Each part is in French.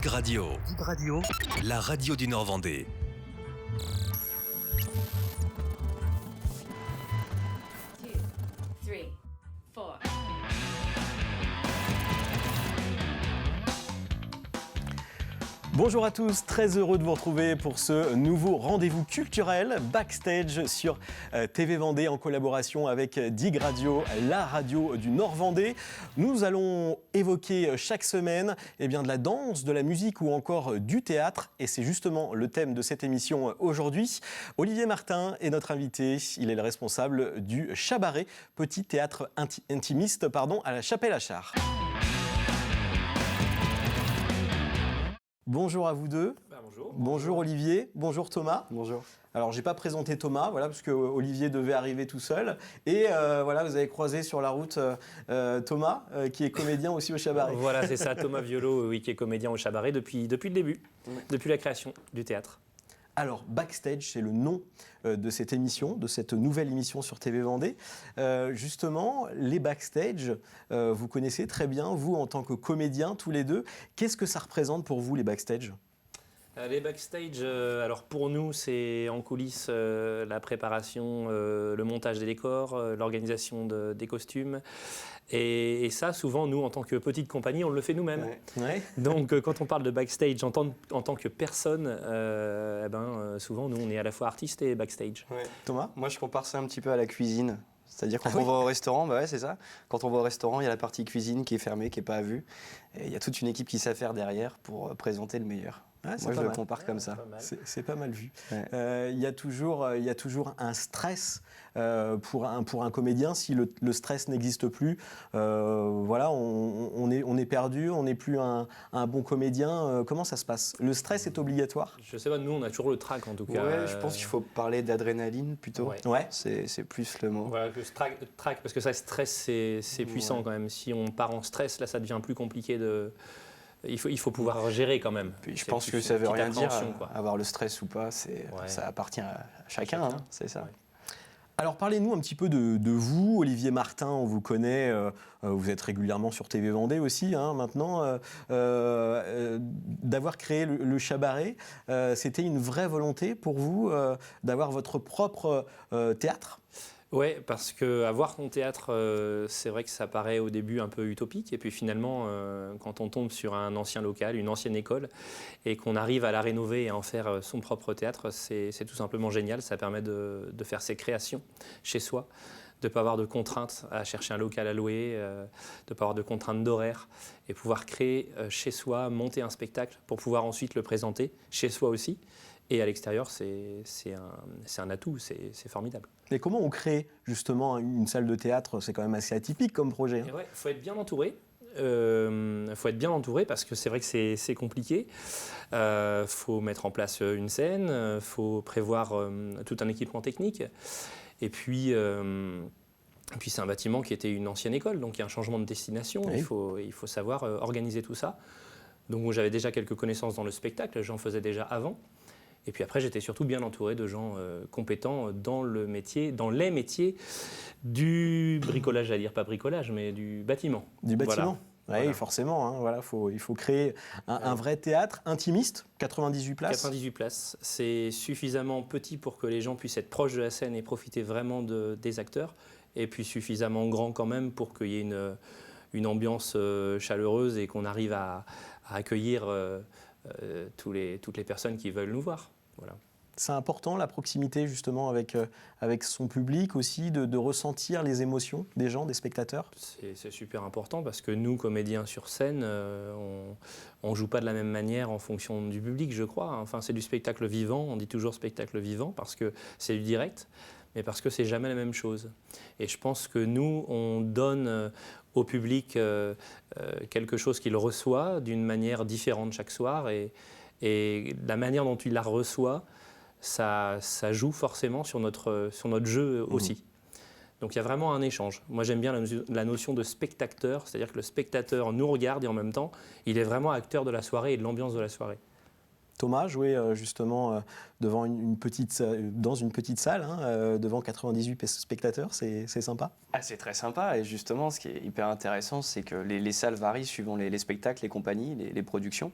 Radio. Dig Radio, La radio du Nord-Vendée. Two, three, four. Bonjour à tous, très heureux de vous retrouver pour ce nouveau rendez-vous culturel backstage sur TV Vendée en collaboration avec Dig Radio, la radio du Nord-Vendée. Nous allons évoquer chaque semaine de la danse, de la musique ou encore du théâtre et c'est justement le thème de cette émission aujourd'hui. Olivier Martin est notre invité, il est le responsable du Chabaret, petit théâtre intimiste à la Chapelle-Achard. Bonjour à vous deux. Bonjour. Bonjour Olivier, bonjour Thomas. Bonjour. Alors j'ai pas présenté Thomas, parce que Olivier devait arriver tout seul. Et vous avez croisé sur la route Thomas, qui est comédien aussi au Chabaret. Voilà, c'est ça, Thomas Violo, qui est comédien au Chabaret depuis le début, depuis la création du théâtre. Alors, Backstage, c'est le nom de cette émission, de cette nouvelle émission sur TV Vendée. Justement, les backstage, vous connaissez très bien, vous en tant que comédien, tous les deux. Qu'est-ce que ça représente pour vous, les backstage ? Les backstage, alors pour nous, c'est en coulisses la préparation, le montage des décors, l'organisation des costumes. Et ça, souvent, nous, en tant que petite compagnie, on le fait nous-mêmes. Ouais. Donc, quand on parle de backstage en tant que personne, souvent, nous, on est à la fois artiste et backstage. Ouais. Thomas ? Moi, je compare ça un petit peu à la cuisine. C'est-à-dire quand on va au restaurant, c'est ça. Quand on va au restaurant, il y a la partie cuisine qui est fermée, qui n'est pas à vue. Et il y a toute une équipe qui sait faire derrière pour présenter le meilleur. Moi, je le compare comme ça. C'est pas mal vu. Ouais. Il y a toujours un stress pour un comédien. Si le stress n'existe plus, on est perdu, on n'est plus un bon comédien. Comment ça se passe ? Le stress est obligatoire ? Je sais pas, nous, on a toujours le trac, en tout cas. Ouais, je pense qu'il faut parler d'adrénaline plutôt. Ouais. C'est plus le mot. Voilà, le trac, parce que ça, stress, c'est puissant quand même. Si on part en stress, là, ça devient plus compliqué de... Il faut pouvoir gérer quand même. Puis je pense que ça ne veut rien dire, quoi. avoir le stress ou pas, ça appartient à chacun. C'est ça. Ouais. Alors parlez-nous un petit peu de vous, Olivier Martin, on vous connaît, vous êtes régulièrement sur TV Vendée aussi maintenant, d'avoir créé le Chabaret, c'était une vraie volonté pour vous d'avoir votre propre théâtre ? Oui, parce qu'avoir son théâtre, c'est vrai que ça paraît au début un peu utopique, et puis finalement, quand on tombe sur un ancien local, une ancienne école, et qu'on arrive à la rénover et à en faire son propre théâtre, c'est tout simplement génial. Ça permet de faire ses créations chez soi, de ne pas avoir de contraintes à chercher un local à louer, de ne pas avoir de contraintes d'horaire, et pouvoir créer chez soi, monter un spectacle pour pouvoir ensuite le présenter chez soi aussi. Et à l'extérieur, c'est un atout, c'est formidable. Et comment on crée justement une salle de théâtre ? C'est quand même assez atypique comme projet. Il faut être bien entouré. Parce que c'est vrai que c'est compliqué. Faut mettre en place une scène, faut prévoir tout un équipement technique. Et puis c'est un bâtiment qui était une ancienne école, donc il y a un changement de destination. Oui. Il faut savoir organiser tout ça. Donc j'avais déjà quelques connaissances dans le spectacle, j'en faisais déjà avant. Et puis après, j'étais surtout bien entouré de gens compétents dans les métiers du bricolage, j'allais dire pas bricolage, mais du bâtiment. Du bâtiment. Voilà. Oui, forcément. Il faut créer un vrai théâtre intimiste, 98 places. 98 places. C'est suffisamment petit pour que les gens puissent être proches de la scène et profiter vraiment des acteurs. Et puis suffisamment grand quand même pour qu'il y ait une ambiance chaleureuse et qu'on arrive à accueillir toutes les personnes qui veulent nous voir. Voilà. C'est important la proximité justement avec son public aussi, de ressentir les émotions des gens, des spectateurs. C'est super important parce que nous, comédiens sur scène, on ne joue pas de la même manière en fonction du public, je crois. Enfin, c'est du spectacle vivant, on dit toujours spectacle vivant parce que c'est du direct, mais parce que c'est jamais la même chose. Et je pense que nous, on donne au public quelque chose qu'il reçoit d'une manière différente chaque soir et la manière dont il la reçoit, ça joue forcément sur notre jeu aussi. Donc il y a vraiment un échange. Moi j'aime bien la notion de spectateur, c'est-à-dire que le spectateur nous regarde et en même temps, il est vraiment acteur de la soirée et de l'ambiance de la soirée. Thomas, jouer justement devant dans une petite salle, hein, devant 98 spectateurs, c'est sympa? C'est très sympa et justement ce qui est hyper intéressant c'est que les salles varient suivant les spectacles, les compagnies, les productions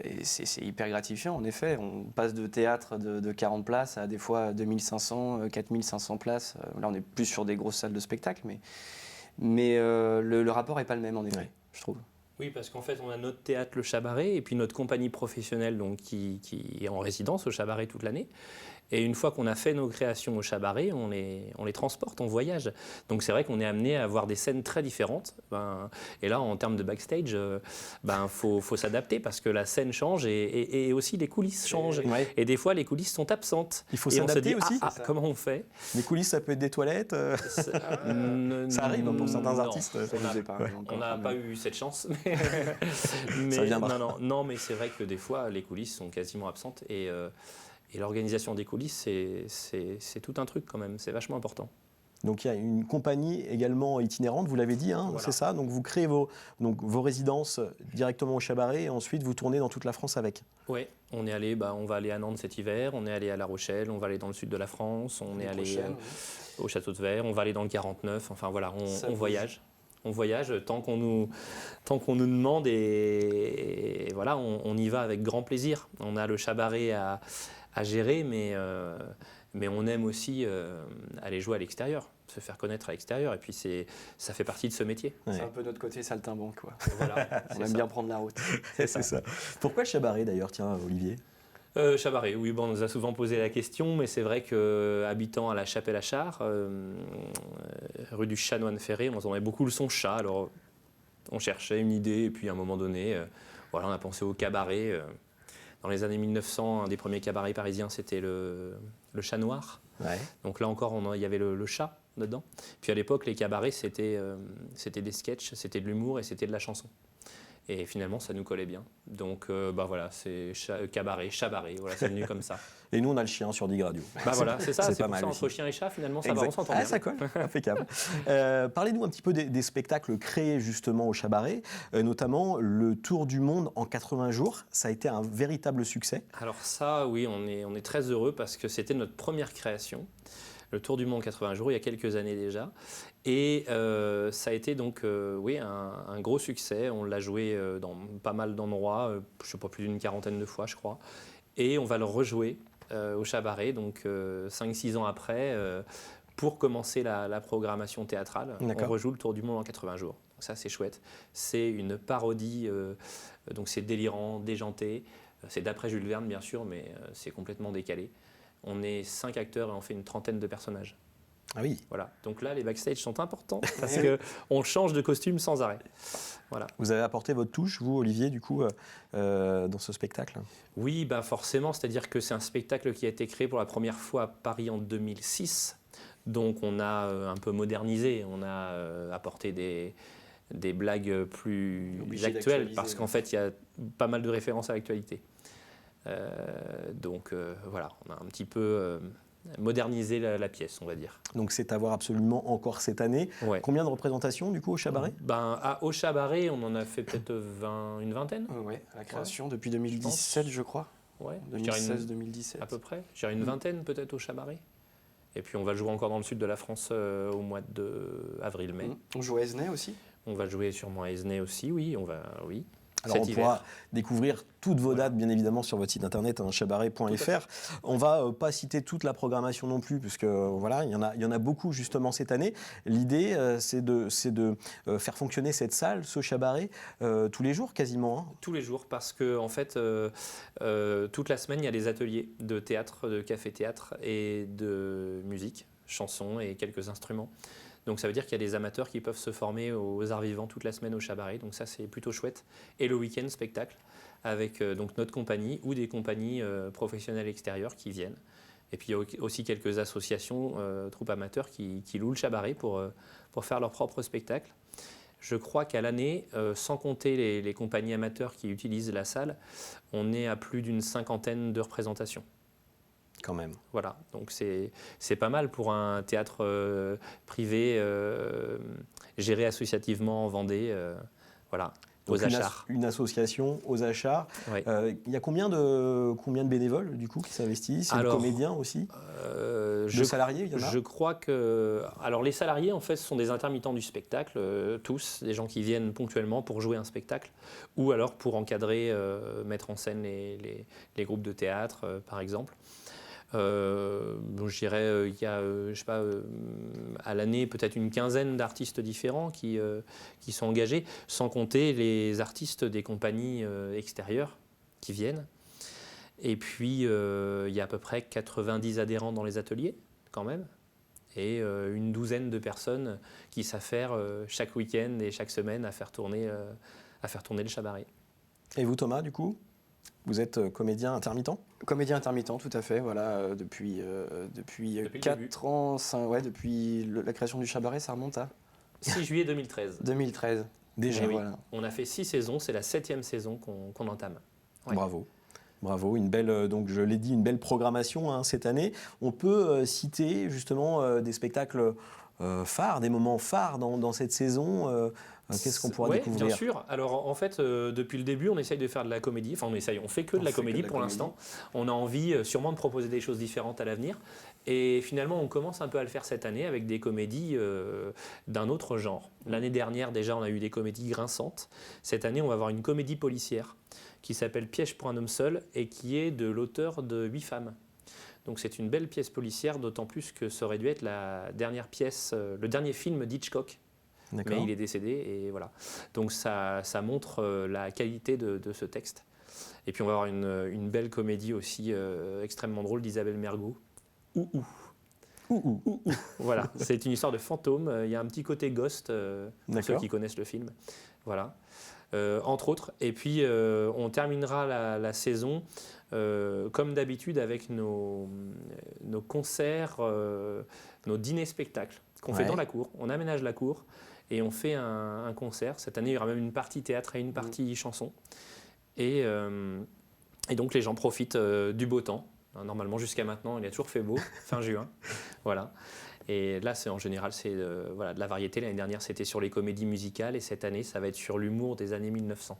et c'est hyper gratifiant en effet. On passe de théâtre de 40 places à des fois 2500, 4500 places. Là on est plus sur des grosses salles de spectacle mais le rapport n'est pas le même en effet, je trouve. Oui, parce qu'en fait, on a notre théâtre, le Chabaret, et puis notre compagnie professionnelle donc, qui est en résidence au Chabaret toute l'année. Et une fois qu'on a fait nos créations au Chabaret, on les transporte, on voyage. Donc c'est vrai qu'on est amené à avoir des scènes très différentes. Et là, en termes de backstage, faut s'adapter parce que la scène change et aussi les coulisses changent. Ouais. Et des fois, les coulisses sont absentes. Il faut et on se dit, s'adapter aussi. comment on fait? Les coulisses, ça peut être des toilettes. Ça arrive pour certains artistes. On n'a pas eu cette chance. Mais ça viendra. Non, mais c'est vrai que des fois, les coulisses sont quasiment absentes. Et l'organisation des coulisses, c'est tout un truc quand même. C'est vachement important. Donc il y a une compagnie également itinérante, vous l'avez dit, hein, Voilà. c'est ça. Donc vous créez vos résidences directement au Chabaret et ensuite vous tournez dans toute la France avec. Oui, on est allé, on va aller à Nantes cet hiver, on est allé à La Rochelle, on va aller dans le sud de la France, on est allé au Château de Verre, on va aller dans le 49. Enfin voilà, on voyage. On voyage tant qu'on nous demande et voilà, on y va avec grand plaisir. On a le Chabaret à gérer, mais on aime aussi aller jouer à l'extérieur, se faire connaître à l'extérieur. Et puis ça fait partie de ce métier. C'est un peu notre côté saltimbanque, quoi. Voilà, on aime bien prendre la route. C'est ça. Pourquoi Chabaret d'ailleurs, tiens, Olivier? Chabaret, oui, on nous a souvent posé la question, mais c'est vrai qu'habitant à la Chapelle-à-Char, rue du Chanoine-Ferré, on entendait beaucoup le son chat. Alors on cherchait une idée, et puis à un moment donné, on a pensé au cabaret. Dans les années 1900, un des premiers cabarets parisiens, c'était le Chat Noir. Ouais. Donc là encore, il y avait le chat dedans. Puis à l'époque, les cabarets, c'était des sketchs, c'était de l'humour et c'était de la chanson. Et finalement, ça nous collait bien. Donc voilà, c'est cabaret, Chabaret, voilà, c'est venu comme ça. Et nous, on a le chien sur Dig Radio. Voilà, c'est ça, c'est pas pour mal ça, aussi. entre chien et chat, finalement, ça va, on s'entend bien. Ça colle, impeccable. Parlez-nous un petit peu des spectacles créés justement au Chabaret, notamment le Tour du Monde en 80 jours. Ça a été un véritable succès. Alors ça, oui, on est très heureux parce que c'était notre première création. Le Tour du Monde en 80 jours, il y a quelques années déjà. Et ça a été donc un gros succès. On l'a joué dans pas mal d'endroits, je ne sais pas, plus d'une quarantaine de fois, je crois. Et on va le rejouer au Chabaret, donc 5-6 ans après, pour commencer la programmation théâtrale. On rejoue le Tour du Monde en 80 jours. Donc ça, c'est chouette. C'est une parodie, donc c'est délirant, déjanté. C'est d'après Jules Verne, bien sûr, mais c'est complètement décalé. On est 5 acteurs et on fait une trentaine de personnages. Ah oui. Voilà. Donc là, les backstage sont importants parce qu'on change de costume sans arrêt. Voilà. Vous avez apporté votre touche, vous, Olivier, du coup, dans ce spectacle? Oui, forcément. C'est-à-dire que c'est un spectacle qui a été créé pour la première fois à Paris en 2006. Donc on a un peu modernisé. On a apporté des blagues plus actuelles parce qu'en fait, il y a pas mal de références à l'actualité. Voilà, on a un petit peu modernisé la pièce, on va dire. Donc c'est à voir absolument encore cette année. Ouais. Combien de représentations du coup au Chabaret? Au Chabaret, on en a fait peut-être une vingtaine. Oui, à la création depuis 2017, je crois. Ouais, 2016-2017. À peu près. Je dirais une vingtaine peut-être au Chabaret. Et puis on va le jouer encore dans le sud de la France au mois d'avril-mai. On joue à Esnay aussi? On va jouer sûrement à Esnay aussi, oui. Oui. Alors on pourra découvrir toutes vos dates bien évidemment sur votre site internet chabaret.fr. On va pas citer toute la programmation non plus puisque voilà, il y en a beaucoup justement cette année. L'idée c'est de faire fonctionner cette salle, ce Chabaret tous les jours quasiment. Hein. Tous les jours parce que en fait toute la semaine il y a des ateliers de théâtre, de café-théâtre et de musique, chansons et quelques instruments. Donc ça veut dire qu'il y a des amateurs qui peuvent se former aux arts vivants toute la semaine au Chabaret, donc ça c'est plutôt chouette. Et le week-end spectacle avec donc notre compagnie ou des compagnies professionnelles extérieures qui viennent. Et puis il y a aussi quelques associations, troupes amateurs qui louent le Chabaret pour faire leur propre spectacle. Je crois qu'à l'année, sans compter les compagnies amateurs qui utilisent la salle, on est à plus d'une 50aine de représentations. Quand même. Voilà, donc c'est pas mal pour un théâtre privé géré associativement en Vendée. Voilà. Donc aux achats. Une association aux achats. Oui. Il y a combien de bénévoles du coup qui s'investissent? C'est des comédiens aussi? De salariés, il y en a? Je crois que... Alors les salariés, en fait, ce sont des intermittents du spectacle, tous, des gens qui viennent ponctuellement pour jouer un spectacle, ou alors pour encadrer, mettre en scène les groupes de théâtre, par exemple. Je dirais, il y a, je sais pas, à l'année, peut-être une quinzaine d'artistes différents qui sont engagés, sans compter les artistes des compagnies extérieures qui viennent. Et puis, il y a à peu près 90 adhérents dans les ateliers, quand même, et une douzaine de personnes qui s'affairent chaque week-end et chaque semaine à faire tourner le Chabaret. Et vous, Thomas, du coup? Vous êtes comédien intermittent? Comédien intermittent, tout à fait. Voilà, depuis 4 ans, depuis la création du Chabaret, ça remonte à 6 juillet 2013. 2013. Déjà, oui. Voilà. On a fait 6 saisons, c'est la 7e saison qu'on entame. Ouais. Bravo, une belle, donc je l'ai dit, une belle programmation cette année. On peut citer justement des spectacles phares, des moments phares dans cette saison. Qu'est-ce qu'on pourra découvrir? Bien sûr. Alors en fait, depuis le début, on essaye de faire de la comédie. Enfin, on fait que de la comédie pour l'instant. On a envie sûrement de proposer des choses différentes à l'avenir. Et finalement, on commence un peu à le faire cette année avec des comédies d'un autre genre. L'année dernière, déjà, on a eu des comédies grinçantes. Cette année, on va avoir une comédie policière qui s'appelle Piège pour un homme seul et qui est de l'auteur de 8 femmes. Donc c'est une belle pièce policière, d'autant plus que ça aurait dû être la dernière pièce, le dernier film d'Hitchcock. Mais il est décédé et voilà. Donc ça montre la qualité de ce texte. Et puis on va avoir une belle comédie aussi extrêmement drôle d'Isabelle Mergo. Voilà, c'est une histoire de fantôme. Il y a un petit côté Ghost, pour ceux qui connaissent le film. Voilà. Entre autres. Et puis on terminera la saison comme d'habitude avec nos concerts, nos dîners-spectacles qu'on fait dans la cour. On aménage la cour. Et on fait un concert. Cette année, il y aura même une partie théâtre et une partie chanson. Et donc, les gens profitent du beau temps. Normalement, jusqu'à maintenant, il a toujours fait beau, fin juin. Voilà. Et là, en général, c'est de la variété. L'année dernière, c'était sur les comédies musicales. Et cette année, ça va être sur l'humour des années 1900.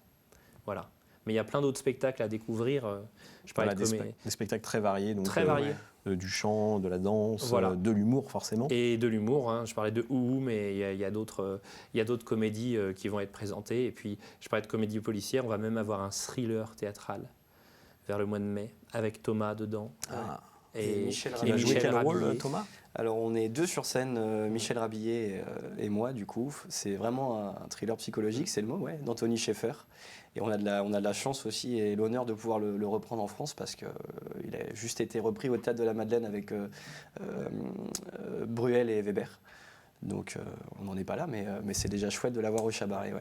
Voilà. Mais il y a plein d'autres spectacles à découvrir. Je parlais des spectacles très variés. Donc, très variés. Du chant, de la danse, de l'humour forcément. Et de l'humour, je parlais de Ouhou, mais il y a d'autres comédies qui vont être présentées. Et puis, je parlais de comédie policière, on va même avoir un thriller théâtral vers le mois de mai, avec Thomas dedans. Et Michel Qui va jouer quel rôle, Thomas? Alors, on est 2 sur scène, Michel Rabillet et moi, du coup. C'est vraiment un thriller psychologique, c'est le mot, d'Anthony Schaeffer. Et on a de la chance aussi et l'honneur de pouvoir le reprendre en France parce qu'il a juste été repris au Théâtre de la Madeleine avec Bruel et Weber. Donc, on n'en est pas là, mais c'est déjà chouette de l'avoir au Chabaret,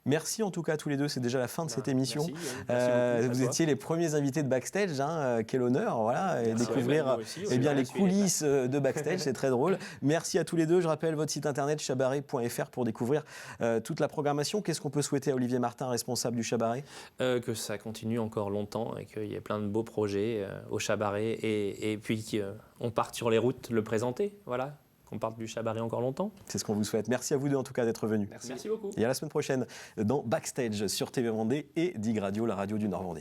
Merci en tout cas à tous les deux, c'est déjà la fin de cette émission. Merci vous étiez les premiers invités de Backstage, quel honneur, et découvrir les coulisses de Backstage, c'est très drôle. Merci à tous les deux, je rappelle votre site internet chabaret.fr pour découvrir toute la programmation. Qu'est-ce qu'on peut souhaiter à Olivier Martin, responsable du Chabaret? Que ça continue encore longtemps et qu'il y ait plein de beaux projets au Chabaret et puis qu'on parte sur les routes le présenter, voilà. Qu'on parte du Chabaret encore longtemps. C'est ce qu'on vous souhaite. Merci à vous deux en tout cas d'être venus. Merci beaucoup. Et à la semaine prochaine dans Backstage sur TV Vendée et Dig Radio, la radio du Nord Vendée.